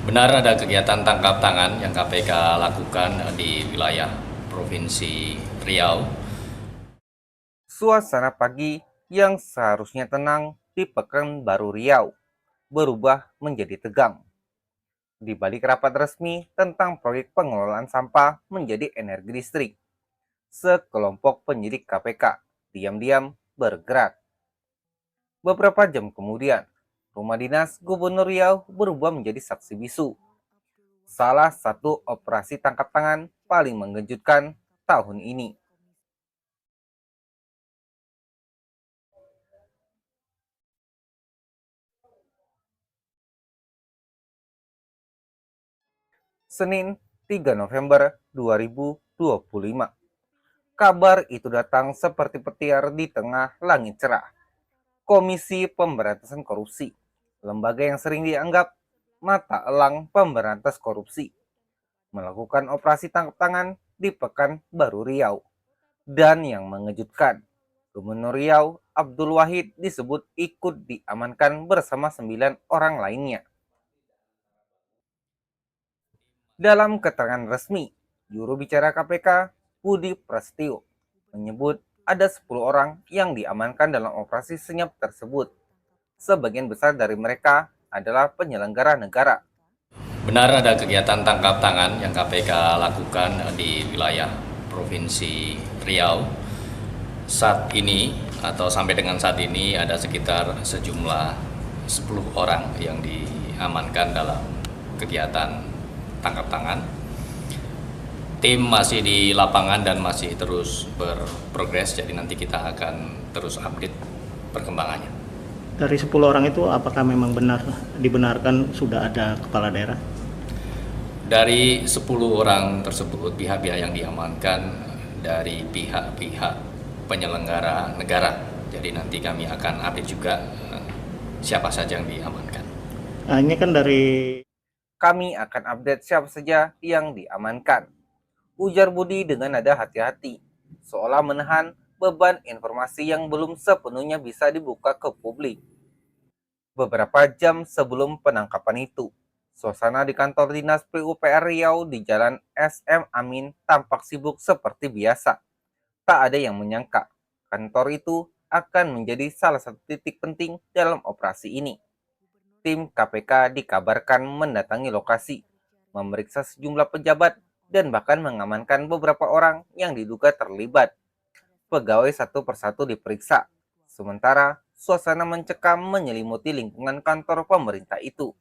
Benar ada kegiatan tangkap tangan yang KPK lakukan di wilayah Provinsi Riau. Suasana pagi yang seharusnya tenang di Pekanbaru Riau berubah menjadi tegang. Di balik rapat resmi tentang proyek pengelolaan sampah menjadi energi listrik, sekelompok penyidik KPK diam-diam bergerak. Beberapa jam kemudian, rumah dinas Gubernur Riau berubah menjadi saksi bisu. Salah satu operasi tangkap tangan paling mengejutkan tahun ini. Senin 3 November 2025. Kabar itu datang seperti petir di tengah langit cerah. Komisi Pemberantasan Korupsi, lembaga yang sering dianggap mata elang pemberantas korupsi, melakukan operasi tangkap tangan di Pekanbaru Riau. Dan yang mengejutkan, Gubernur Riau Abdul Wahid disebut ikut diamankan bersama 9 orang lainnya. Dalam keterangan resmi, juru bicara KPK, Budi Prasetyo, menyebut ada 10 orang yang diamankan dalam operasi senyap tersebut. Sebagian besar dari mereka adalah penyelenggara negara. Benar ada kegiatan tangkap tangan yang KPK lakukan di wilayah Provinsi Riau. Saat ini atau sampai dengan saat ini ada sekitar sejumlah 10 orang yang diamankan dalam kegiatan tangkap tangan. Tim masih di lapangan dan masih terus berprogres, jadi nanti kita akan terus update perkembangannya. Dari 10 orang itu apakah memang dibenarkan sudah ada kepala daerah? Dari 10 orang tersebut, pihak-pihak yang diamankan dari pihak-pihak penyelenggara negara. Jadi nanti kami akan update juga siapa saja yang diamankan. Nah, ini kan dari Kami akan update siapa saja yang diamankan. Ujar Budi dengan nada hati-hati, seolah menahan beban informasi yang belum sepenuhnya bisa dibuka ke publik. Beberapa jam sebelum penangkapan itu, suasana di kantor dinas PUPR Riau di Jalan SM Amin tampak sibuk seperti biasa. Tak ada yang menyangka kantor itu akan menjadi salah satu titik penting dalam operasi ini. Tim KPK dikabarkan mendatangi lokasi, memeriksa sejumlah pejabat, dan bahkan mengamankan beberapa orang yang diduga terlibat. Pegawai satu persatu diperiksa, sementara suasana mencekam menyelimuti lingkungan kantor pemerintah itu.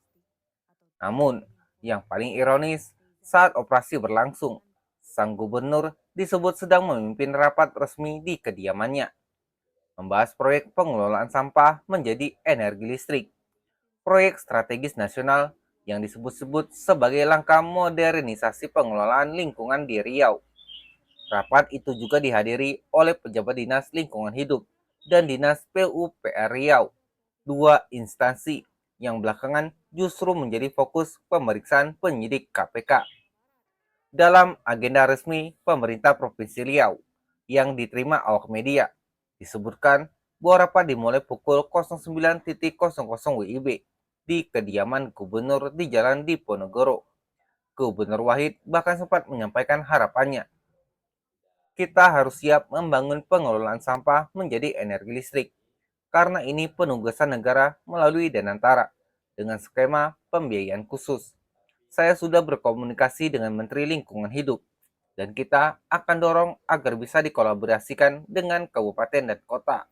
Namun, yang paling ironis, saat operasi berlangsung, sang gubernur disebut sedang memimpin rapat resmi di kediamannya, membahas proyek pengelolaan sampah menjadi energi listrik, proyek strategis nasional yang disebut-sebut sebagai langkah modernisasi pengelolaan lingkungan di Riau. Rapat itu juga dihadiri oleh pejabat Dinas Lingkungan Hidup dan Dinas PUPR Riau, dua instansi yang belakangan justru menjadi fokus pemeriksaan penyidik KPK. Dalam agenda resmi pemerintah Provinsi Riau yang diterima awak media, disebutkan bahwa rapat dimulai pukul 09.00 WIB di kediaman gubernur di Jalan Diponegoro. Gubernur Wahid bahkan sempat menyampaikan harapannya, kita harus siap membangun pengelolaan sampah menjadi energi listrik, karena ini penugasan negara melalui Danantara dengan skema pembiayaan khusus. Saya sudah berkomunikasi dengan Menteri Lingkungan Hidup, dan kita akan dorong agar bisa dikolaborasikan dengan kabupaten dan kota.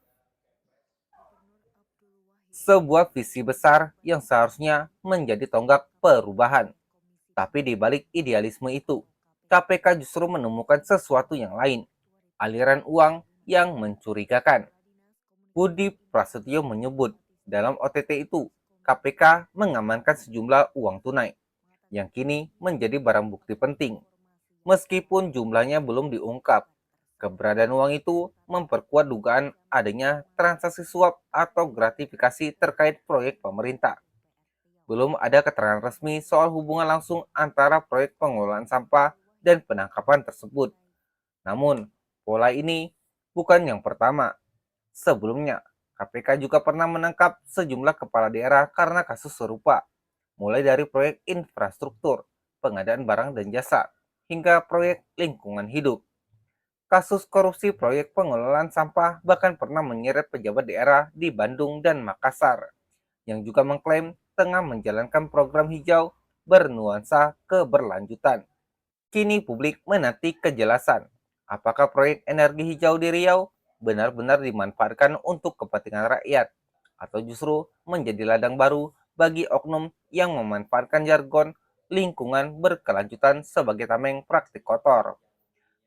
Sebuah visi besar yang seharusnya menjadi tonggak perubahan. Tapi di balik idealisme itu, KPK justru menemukan sesuatu yang lain, aliran uang yang mencurigakan. Budi Prasetyo menyebut dalam OTT itu, KPK mengamankan sejumlah uang tunai, yang kini menjadi barang bukti penting. Meskipun jumlahnya belum diungkap, keberadaan uang itu memperkuat dugaan adanya transaksi suap atau gratifikasi terkait proyek pemerintah. Belum ada keterangan resmi soal hubungan langsung antara proyek pengelolaan sampah dan penangkapan tersebut. Namun, pola ini bukan yang pertama. Sebelumnya, KPK juga pernah menangkap sejumlah kepala daerah karena kasus serupa. mulai dari proyek infrastruktur, pengadaan barang dan jasa, hingga proyek lingkungan hidup. Kasus korupsi proyek pengelolaan sampah bahkan pernah menyeret pejabat daerah di Bandung dan Makassar, yang juga mengklaim tengah menjalankan program hijau bernuansa keberlanjutan. Kini publik menanti kejelasan, apakah proyek energi hijau di Riau benar-benar dimanfaatkan untuk kepentingan rakyat, atau justru menjadi ladang baru bagi oknum yang memanfaatkan jargon lingkungan berkelanjutan sebagai tameng praktik kotor.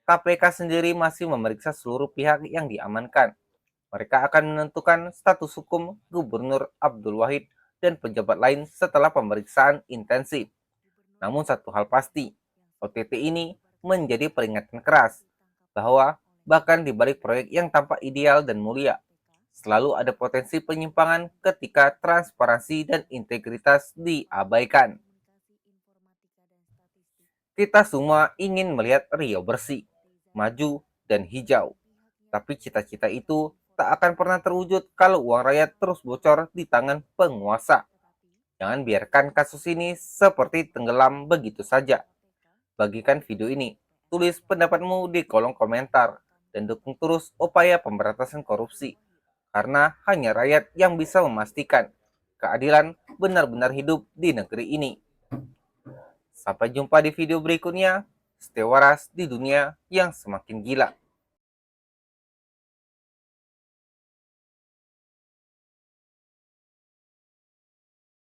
KPK sendiri masih memeriksa seluruh pihak yang diamankan. Mereka akan menentukan status hukum Gubernur Abdul Wahid dan pejabat lain setelah pemeriksaan intensif. Namun satu hal pasti, OTT ini menjadi peringatan keras bahwa bahkan di balik proyek yang tampak ideal dan mulia, selalu ada potensi penyimpangan ketika transparansi dan integritas diabaikan. Kita semua ingin melihat Riau bersih, maju, dan hijau. Tapi cita-cita itu tak akan pernah terwujud kalau uang rakyat terus bocor di tangan penguasa. Jangan biarkan kasus ini seperti tenggelam begitu saja. Bagikan video ini, tulis pendapatmu di kolom komentar, dan dukung terus upaya pemberantasan korupsi. Karena hanya rakyat yang bisa memastikan keadilan benar-benar hidup di negeri ini. Sampai jumpa di video berikutnya. Stay waras di dunia yang semakin gila.